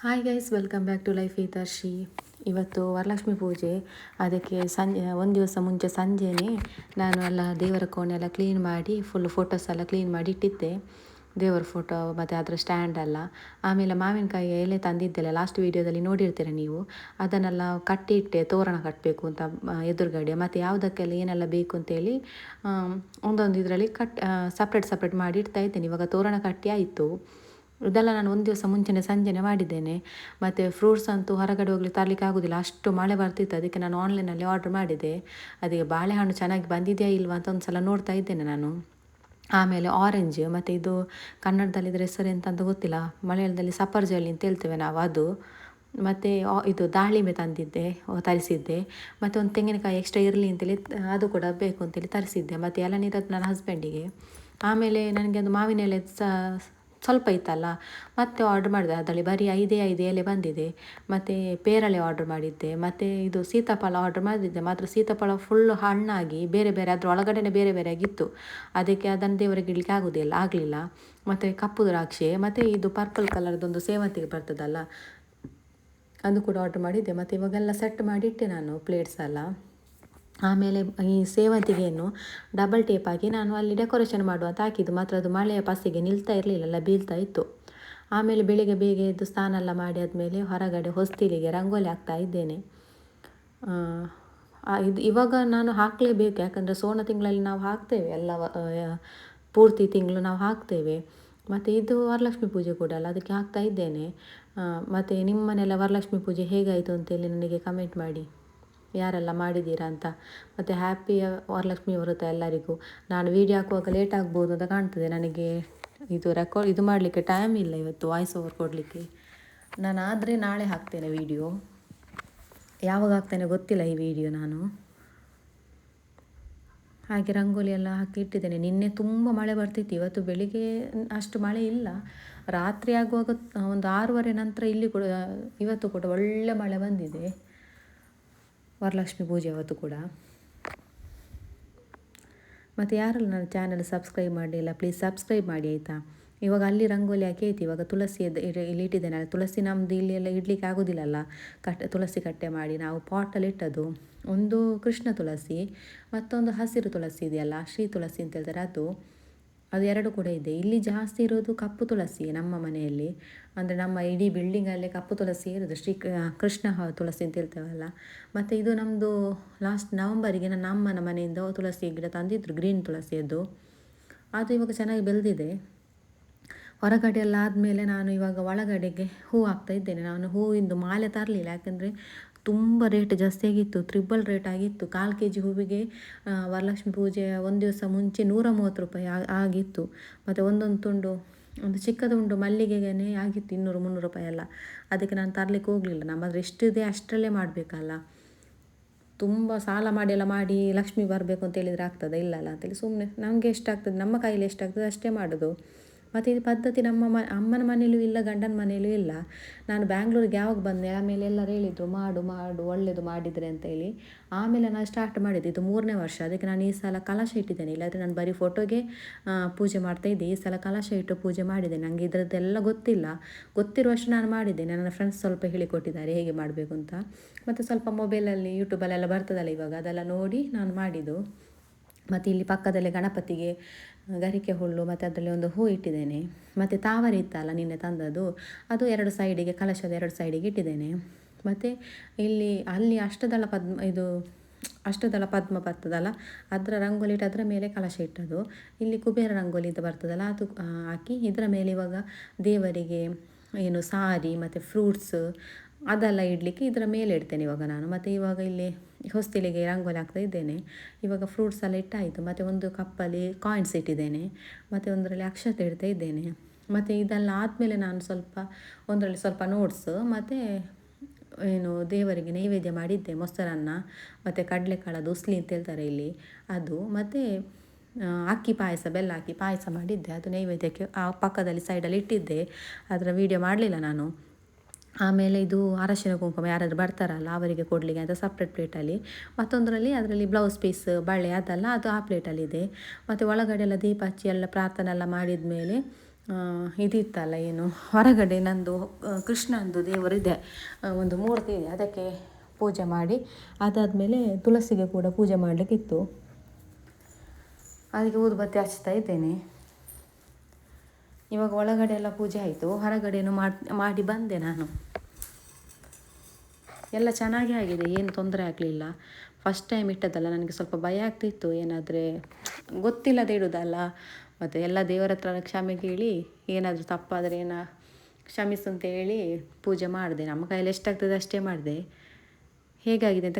Hi guys, welcome back to life with Arshi. ಇವತ್ತು ವರಲಕ್ಷ್ಮಿ ಪೂಜೆ. ಅದಕ್ಕೆ ಒಂದು ದಿವಸ ಮುಂಚೆ ಸಂಜೆನೇ ನಾನು ಎಲ್ಲ ದೇವರ ಕೋಣೆ ಎಲ್ಲ ಕ್ಲೀನ್ ಮಾಡಿ ಫುಲ್ ಫೋಟೋಸ್ ಎಲ್ಲ ಕ್ಲೀನ್ ಮಾಡಿ ಇಟ್ಟಿದ್ದೆ. ದೇವರ ಫೋಟೋ ಮತ್ತು ಅದರ ಸ್ಟ್ಯಾಂಡ್ ಎಲ್ಲ. ಆಮೇಲೆ ಮಾವಿನಕಾಯಿ ಎಲೆ ತಂದಿದ್ದೆಲ್ಲ ಲಾಸ್ಟ್ ವೀಡಿಯೋದಲ್ಲಿ ನೋಡಿರ್ತೀರ ನೀವು. ಅದನ್ನೆಲ್ಲ ಕಟ್ಟಿಟ್ಟೆ, ತೋರಣ ಕಟ್ಟಬೇಕು ಅಂತ ಎದುರುಗಡೆ. ಮತ್ತು ಯಾವುದಕ್ಕೆಲ್ಲ ಏನೆಲ್ಲ ಬೇಕು ಅಂತೇಳಿ ಒಂದೊಂದು ಇದರಲ್ಲಿ ಸಪ್ರೇಟ್ ಮಾಡಿ ಇಡ್ತಾ ಇದ್ದೇನೆ. ಇವಾಗ ತೋರಣ ಕಟ್ಟಿ ಆಯಿತು. ಇದೆಲ್ಲ ನಾನು ಒಂದು ದಿವಸ ಮುಂಚೆನೇ ಸಂಜೆನೇ ಮಾಡಿದ್ದೇನೆ. ಮತ್ತು ಫ್ರೂಟ್ಸ್ ಅಂತೂ ಹೊರಗಡೆ ಹೋಗ್ಲಿಕ್ಕೆ ತರಲಿಕ್ಕೆ ಆಗೋದಿಲ್ಲ, ಅಷ್ಟು ಮಳೆ ಬರ್ತಿತ್ತು. ಅದಕ್ಕೆ ನಾನು ಆನ್ಲೈನಲ್ಲಿ ಆರ್ಡ್ರ್ ಮಾಡಿದೆ. ಅದಕ್ಕೆ ಬಾಳೆಹಣ್ಣು ಚೆನ್ನಾಗಿ ಬಂದಿದೆಯಾ ಇಲ್ವಾ ಅಂತ ಒಂದು ಸಲ ನೋಡ್ತಾ ಇದ್ದೇನೆ ನಾನು. ಆಮೇಲೆ ಆರೆಂಜ್, ಮತ್ತು ಇದು ಕನ್ನಡದಲ್ಲಿ ಇದರ ಹೆಸರು ಎಂತ ಅಂತ ಗೊತ್ತಿಲ್ಲ, ಮಲಯಾಳದಲ್ಲಿ ಸಫರ್ಜಲ್ಲಿ ಅಂತ ಹೇಳ್ತೇವೆ ನಾವು, ಅದು. ಮತ್ತು ಇದು ದಾಳಿಂಬೆ ತರಿಸಿದ್ದೆ. ಮತ್ತು ಒಂದು ತೆಂಗಿನಕಾಯಿ ಎಕ್ಸ್ಟ್ರಾ ಇರಲಿ ಅಂತೇಳಿ ಅದು ಕೂಡ ಬೇಕು ಅಂತೇಳಿ ತರಿಸಿದ್ದೆ. ಮತ್ತು ಎಳನೀರದ್ದು ನನ್ನ ಹಸ್ಬೆಂಡಿಗೆ. ಆಮೇಲೆ ನನಗೆ ಅದು ಮಾವಿನ ಎಲೆ ಸ್ವಲ್ಪ ಇತ್ತಲ್ಲ, ಮತ್ತೆ ಆರ್ಡ್ರ್ ಮಾಡಿದೆ. ಅದರಲ್ಲಿ ಬರೀ 5 ಎಲೆ ಬಂದಿದೆ. ಮತ್ತು ಪೇರಳೆ ಆರ್ಡ್ರ್ ಮಾಡಿದ್ದೆ. ಮತ್ತು ಇದು ಸೀತಾಫಲ ಆರ್ಡ್ರ್ ಮಾಡಿದ್ದೆ. ಮಾತ್ರ ಸೀತಾಫಲ ಫುಲ್ಲು ಹಣ್ಣಾಗಿ ಬೇರೆ ಅದ್ರ ಒಳಗಡೆನೇ ಬೇರೆ ಆಗಿತ್ತು. ಅದಕ್ಕೆ ಅದನ್ನು ದೇವರಿಗೆ ಇಡಲಿಕ್ಕೆ ಆಗಲಿಲ್ಲ. ಮತ್ತು ಕಪ್ಪು ದ್ರಾಕ್ಷಿ, ಮತ್ತು ಇದು ಪರ್ಪಲ್ ಕಲರ್ದೊಂದು ಸೇವಂತಿಗೆ ಬರ್ತದಲ್ಲ, ಅದು ಕೂಡ ಆರ್ಡ್ರ್ ಮಾಡಿದ್ದೆ. ಮತ್ತು ಇವಾಗೆಲ್ಲ ಸೆಟ್ ಮಾಡಿಟ್ಟೆ ನಾನು ಪ್ಲೇಟ್ಸ್ ಎಲ್ಲ. ಆಮೇಲೆ ಈ ಸೇವಂತಿಗೆಯನ್ನು ಡಬಲ್ ಟೇಪ್ ಹಾಕಿ ನಾನು ಅಲ್ಲಿ ಡೆಕೋರೇಷನ್ ಮಾಡುವಂತ ಹಾಕಿದ್ದು. ಮಾತ್ರ ಅದು ಮಳೆಯ ಪಸಿಗೆ ನಿಲ್ತಾ ಇರಲಿಲ್ಲ, ಬೀಳ್ತಾ ಇತ್ತು. ಆಮೇಲೆ ಬೆಳಿಗ್ಗೆ ಬೇಗ ಎದ್ದು ಸ್ನಾನ ಎಲ್ಲ ಮಾಡಿ ಆದಮೇಲೆ ಹೊರಗಡೆ ಹೊಸ್ತಿಲಿಗೆ ರಂಗೋಲಿ ಹಾಕ್ತಾ ಇದ್ದೇನೆ. ಇವಾಗ ನಾನು ಹಾಕಲೇಬೇಕು, ಯಾಕಂದರೆ ಸೋನ ತಿಂಗಳಲ್ಲಿ ನಾವು ಹಾಕ್ತೇವೆ ಎಲ್ಲ, ಪೂರ್ತಿ ತಿಂಗಳು ನಾವು ಹಾಕ್ತೇವೆ. ಮತ್ತು ಇದು ವರಲಕ್ಷ್ಮಿ ಪೂಜೆ ಕೂಡ ಅಲ್ಲ, ಅದಕ್ಕೆ ಹಾಕ್ತಾ ಇದ್ದೇನೆ. ಮತ್ತು ನಿಮ್ಮ ಮನೆಯಲ್ಲ ವರಲಕ್ಷ್ಮಿ ಪೂಜೆ ಹೇಗಾಯಿತು ಅಂತೇಳಿ ನನಗೆ ಕಮೆಂಟ್ ಮಾಡಿ, ಯಾರೆಲ್ಲ ಮಾಡಿದ್ದೀರಾ ಅಂತ. ಮತ್ತು ಹ್ಯಾಪಿ ವರಲಕ್ಷ್ಮಿ ವ್ರತ ಎಲ್ಲರಿಗೂ. ನಾನು ವೀಡಿಯೋ ಹಾಕುವಾಗ ಲೇಟ್ ಆಗ್ಬೋದು ಅಂತ ಕಾಣ್ತದೆ, ನನಗೆ ಇದು ಮಾಡಲಿಕ್ಕೆ ಟೈಮ್ ಇಲ್ಲ ಇವತ್ತು, ವಾಯ್ಸ್ ಓವರ್ ಕೊಡಲಿಕ್ಕೆ. ನಾನು ಆದರೆ ನಾಳೆ ಹಾಕ್ತೇನೆ ವೀಡಿಯೋ, ಯಾವಾಗ ಹಾಕ್ತೇನೆ ಗೊತ್ತಿಲ್ಲ ಈ ವಿಡಿಯೋ ನಾನು. ಹಾಗೆ ರಂಗೋಲಿ ಎಲ್ಲ ಹಾಕಿ ಇಟ್ಟಿದ್ದೇನೆ. ನಿನ್ನೆ ತುಂಬ ಮಳೆ ಬರ್ತಿತ್ತು, ಇವತ್ತು ಬೆಳಿಗ್ಗೆ ಅಷ್ಟು ಮಳೆ ಇಲ್ಲ. ರಾತ್ರಿ ಆಗುವಾಗ ಒಂದು 6:30 ನಂತರ ಇಲ್ಲಿ ಕೂಡ ಇವತ್ತು ಕೂಡ ಒಳ್ಳೆ ಮಳೆ ಬಂದಿದೆ, ವರಲಕ್ಷ್ಮಿ ಪೂಜೆ ಅವತ್ತು ಕೂಡ. ಮತ್ತು ಯಾರೆಲ್ಲ ನನ್ನ ಚಾನಲ್ ಸಬ್ಸ್ಕ್ರೈಬ್ ಮಾಡಲಿಲ್ಲ, ಪ್ಲೀಸ್ ಸಬ್ಸ್ಕ್ರೈಬ್ ಮಾಡಿ ಆಯಿತಾ. ಇವಾಗ ಅಲ್ಲಿ ರಂಗೋಲಿ ಹಾಕಿ ಆಯ್ತು. ಇವಾಗ ತುಳಸಿ ಇಲ್ಲಿ ಇಟ್ಟಿದ್ದೇನೆ. ತುಳಸಿ ನಮ್ಮದು ಇಲ್ಲಿ ಎಲ್ಲ ಇಡಲಿಕ್ಕೆ ಆಗೋದಿಲ್ಲಲ್ಲ, ತುಳಸಿ ಕಟ್ಟೆ ಮಾಡಿ ನಾವು ಪಾಟಲ್ಲಿ ಇಟ್ಟದ್ದು. ಒಂದು ಕೃಷ್ಣ ತುಳಸಿ, ಮತ್ತೊಂದು ಹಸಿರು ತುಳಸಿ ಇದೆಯಲ್ಲ, ಶ್ರೀ ತುಳಸಿ ಅಂತ ಹೇಳ್ತಾರೆ, ಅದು 2 ಕೂಡ ಇದೆ. ಇಲ್ಲಿ ಜಾಸ್ತಿ ಇರೋದು ಕಪ್ಪು ತುಳಸಿ ನಮ್ಮ ಮನೆಯಲ್ಲಿ. ಅಂದರೆ ನಮ್ಮ ಇಡೀ ಬಿಲ್ಡಿಂಗಲ್ಲೇ ಕಪ್ಪು ತುಳಸಿ ಇರೋದು, ಕೃಷ್ಣ ತುಳಸಿ ಅಂತ ಹೇಳ್ತೇವಲ್ಲ. ಮತ್ತು ಇದು ನಮ್ಮದು ಲಾಸ್ಟ್ ನವಂಬರಿಗೆ ನನ್ನ ಅಮ್ಮನ ಮನೆಯಿಂದ ತುಳಸಿ ಗಿಡ ತಂದಿದ್ರು, ಗ್ರೀನ್ ತುಳಸಿಯದ್ದು. ಅದು ಇವಾಗ ಚೆನ್ನಾಗಿ ಬೆಳೆದಿದೆ. ಹೊರಗಡೆ ಎಲ್ಲ ಆದಮೇಲೆ ನಾನು ಇವಾಗ ಒಳಗಡೆಗೆ ಹೂ ಹಾಕ್ತಾ ಇದ್ದೇನೆ. ನಾನು ಹೂವಿಂದು ಮಾಲೆ ತರಲಿಲ್ಲ, ಯಾಕಂದರೆ ತುಂಬ ರೇಟ್ ಜಾಸ್ತಿ ಆಗಿತ್ತು, 3 ರೇಟ್ ಆಗಿತ್ತು. 1/4 kg ಹೂವಿಗೆ ವರಲಕ್ಷ್ಮಿ ಪೂಜೆ ಒಂದು ದಿವಸ ಮುಂಚೆ 130 ರೂಪಾಯಿ ಆಗಿತ್ತು. ಮತ್ತು ಒಂದೊಂದು ತುಂಡು, ಒಂದು ಚಿಕ್ಕ ತುಂಡು ಮಲ್ಲಿಗೆಗೆ ಆಗಿತ್ತು 200-300 ರೂಪಾಯಿ ಎಲ್ಲ. ಅದಕ್ಕೆ ನಾನು ತರಲಿಕ್ಕೆ ಹೋಗಲಿಲ್ಲ. ನಮ್ಮದು ಎಷ್ಟಿದೆ ಅಷ್ಟರಲ್ಲೇ ಮಾಡಬೇಕಲ್ಲ, ತುಂಬ ಸಾಲ ಮಾಡಿ ಲಕ್ಷ್ಮಿ ಬರಬೇಕು ಅಂತ ಹೇಳಿದರೆ ಆಗ್ತದೆ, ಇಲ್ಲಲ್ಲ ಅಂತೇಳಿ ಸುಮ್ಮನೆ ನಮಗೆ ಎಷ್ಟಾಗ್ತದೆ, ನಮ್ಮ ಕೈಯಲ್ಲಿ ಎಷ್ಟಾಗ್ತದೆ ಅಷ್ಟೇ ಮಾಡೋದು. ಮತ್ತು ಈ ಪದ್ಧತಿ ನಮ್ಮ ಅಮ್ಮನ ಮನೆಯಲ್ಲೂ ಇಲ್ಲ, ಗಂಡನ ಮನೆಯಲ್ಲೂ ಇಲ್ಲ. ನಾನು ಬ್ಯಾಂಗ್ಳೂರಿಗೆ ಯಾವಾಗ ಬಂದೆ ಆಮೇಲೆ ಎಲ್ಲರೂ ಹೇಳಿದರು ಮಾಡು ಒಳ್ಳೆಯದು ಮಾಡಿದರೆ ಅಂತೇಳಿ. ಆಮೇಲೆ ನಾನು ಸ್ಟಾರ್ಟ್ ಮಾಡಿದ್ದೆ, ಇದು 3ನೇ ವರ್ಷ. ಅದಕ್ಕೆ ನಾನು ಈ ಸಲ ಕಲಶ ಇಟ್ಟಿದ್ದೇನೆ. ಇಲ್ಲಾಂದರೆ ನಾನು ಬರೀ ಫೋಟೋಗೆ ಪೂಜೆ ಮಾಡ್ತಾಯಿದ್ದೆ. ಈ ಸಲ ಕಲಶ ಇಟ್ಟು ಪೂಜೆ ಮಾಡಿದೆ. ನನಗೆ ಇದರದ್ದೆಲ್ಲ ಗೊತ್ತಿಲ್ಲ, ಗೊತ್ತಿರುವಷ್ಟು ನಾನು ಮಾಡಿದ್ದೇನೆ. ನನ್ನ ಫ್ರೆಂಡ್ಸ್ ಸ್ವಲ್ಪ ಹೇಳಿಕೊಟ್ಟಿದ್ದಾರೆ ಹೇಗೆ ಮಾಡಬೇಕು ಅಂತ. ಮತ್ತು ಸ್ವಲ್ಪ ಮೊಬೈಲಲ್ಲಿ ಯೂಟ್ಯೂಬಲ್ಲೆಲ್ಲ ಬರ್ತದಲ್ಲ ಇವಾಗ, ಅದೆಲ್ಲ ನೋಡಿ ನಾನು ಮಾಡಿದ್ದು. ಮತ್ತು ಇಲ್ಲಿ ಪಕ್ಕದಲ್ಲೇ ಗಣಪತಿಗೆ ಗರಿಕೆ ಹುಲ್ಲು ಮತ್ತು ಅದರಲ್ಲಿ ಒಂದು ಹೂ ಇಟ್ಟಿದ್ದೇನೆ. ಮತ್ತು ತಾವರೆ ಇತ್ತಲ್ಲ ನಿನ್ನೆ ತಂದದ್ದು, ಅದು 2 ಸೈಡಿಗೆ, ಕಲಶದ 2 ಸೈಡಿಗೆ ಇಟ್ಟಿದ್ದೇನೆ. ಮತ್ತು ಅಲ್ಲಿ ಅಷ್ಟದಳ ಪದ್ಮ ಬರ್ತದಲ್ಲ, ಅದರ ರಂಗೋಲಿ ಇಟ್ಟು ಅದರ ಮೇಲೆ ಕಲಶ ಇಟ್ಟದು. ಇಲ್ಲಿ ಕುಬೇರ ರಂಗೋಲಿ ಅಂತ ಬರ್ತದಲ್ಲ, ಅದು ಹಾಕಿ ಇದರ ಮೇಲೆ ಇವಾಗ ದೇವರಿಗೆ ಸಾರಿ ಮತ್ತು ಫ್ರೂಟ್ಸ್ ಅದೆಲ್ಲ ಇಡಲಿಕ್ಕೆ ಇದರ ಮೇಲೆ ಇಡ್ತೇನೆ ಇವಾಗ ನಾನು. ಮತ್ತು ಇವಾಗ ಇಲ್ಲಿ ಹೊಸ್ತಿಲಿಗೆ ರಂಗೋಲಿ ಹಾಕ್ತಾ ಇದ್ದೇನೆ. ಇವಾಗ ಫ್ರೂಟ್ಸ್ ಎಲ್ಲ ಇಟ್ಟಾಯಿತು. ಮತ್ತು ಒಂದು ಕಪ್ಪಲ್ಲಿ ಕಾಯಿನ್ಸ್ ಇಟ್ಟಿದ್ದೇನೆ. ಮತ್ತು ಒಂದರಲ್ಲಿ ಅಕ್ಷತೆ ಇಡ್ತಾ ಇದ್ದೇನೆ. ಮತ್ತು ಇದೆಲ್ಲ ಆದಮೇಲೆ ನಾನು ಒಂದರಲ್ಲಿ ಸ್ವಲ್ಪ ನೋಟ್ಸ್ ಮತ್ತು ದೇವರಿಗೆ ನೈವೇದ್ಯ ಮಾಡಿದ್ದೆ, ಮೊಸರನ್ನ ಮತ್ತು ಕಡಲೆಕಾಳದು ಉಸ್ಲಿ ಅಂತ ಹೇಳ್ತಾರೆ ಇಲ್ಲಿ, ಅದು. ಮತ್ತು ಅಕ್ಕಿ ಪಾಯಸ, ಬೆಲ್ಲ ಹಾಕಿ ಪಾಯಸ ಮಾಡಿದ್ದೆ, ಅದು ನೈವೇದ್ಯಕ್ಕೆ ಆ ಪಕ್ಕದಲ್ಲಿ ಸೈಡಲ್ಲಿ ಇಟ್ಟಿದ್ದೆ. ಅದರ ವೀಡಿಯೋ ಮಾಡಲಿಲ್ಲ ನಾನು. ಆಮೇಲೆ ಇದು ಅರಶಿನ ಕುಂಕುಮ ಯಾರಾದರೂ ಬರ್ತಾರಲ್ಲ ಅವರಿಗೆ ಕೊಡಲಿಕ್ಕೆ ಅಂತ ಸಪ್ರೇಟ್ ಪ್ಲೇಟಲ್ಲಿ, ಮತ್ತೊಂದರಲ್ಲಿ ಅದರಲ್ಲಿ ಬ್ಲೌಸ್ ಪೀಸ್ ಬಳೆ ಅದೆಲ್ಲ ಅದು ಆ ಪ್ಲೇಟಲ್ಲಿದೆ. ಮತ್ತು ಒಳಗಡೆ ಎಲ್ಲ ದೀಪ ಹಚ್ಚಿ ಎಲ್ಲ ಪ್ರಾರ್ಥನೆ ಎಲ್ಲ ಮಾಡಿದ ಮೇಲೆ ಇದಿತ್ತಲ್ಲ ಏನು ಹೊರಗಡೆ ನಂದು ಕೃಷ್ಣಂದು ದೇವರಿದೆ, ಒಂದು ಮೂರ್ತಿ ಇದೆ, ಅದಕ್ಕೆ ಪೂಜೆ ಮಾಡಿ ಅದಾದಮೇಲೆ ತುಳಸಿಗೆ ಕೂಡ ಪೂಜೆ ಮಾಡಲಿಕ್ಕಿತ್ತು. ಅದಕ್ಕೆ ಊದುಬತ್ತಿ ಹಚ್ತಾ ಇದ್ದೇನೆ. ಇವಾಗ ಒಳಗಡೆ ಎಲ್ಲ ಪೂಜೆ ಆಯಿತು, ಹೊರಗಡೆನೂ ಮಾಡಿ ಬಂದೆ ನಾನು. ಎಲ್ಲ ಚೆನ್ನಾಗೇ ಆಗಿದೆ, ಏನು ತೊಂದರೆ ಆಗಲಿಲ್ಲ. ಫಸ್ಟ್ ಟೈಮ್ ಇಟ್ಟದಲ್ಲ, ನನಗೆ ಸ್ವಲ್ಪ ಭಯ ಆಗ್ತಿತ್ತು, ಏನಾದರೆ ಗೊತ್ತಿಲ್ಲದೆ ಇಡೋದಲ್ಲ. ಮತ್ತು ಎಲ್ಲ ದೇವರ ಹತ್ರ ಕ್ಷಮೆ ಕೇಳಿ ಏನಾದರೂ ತಪ್ಪಾದರೆ ಕ್ಷಮಿಸು ಅಂತ ಹೇಳಿ ಪೂಜೆ ಮಾಡಿದೆ. ನಮ್ಮ ಕೈಯಲ್ಲಿ ಎಷ್ಟಾಗ್ತದೆ ಅಷ್ಟೇ ಮಾಡಿದೆ. ಹೇಗಾಗಿದೆ ಅಂತ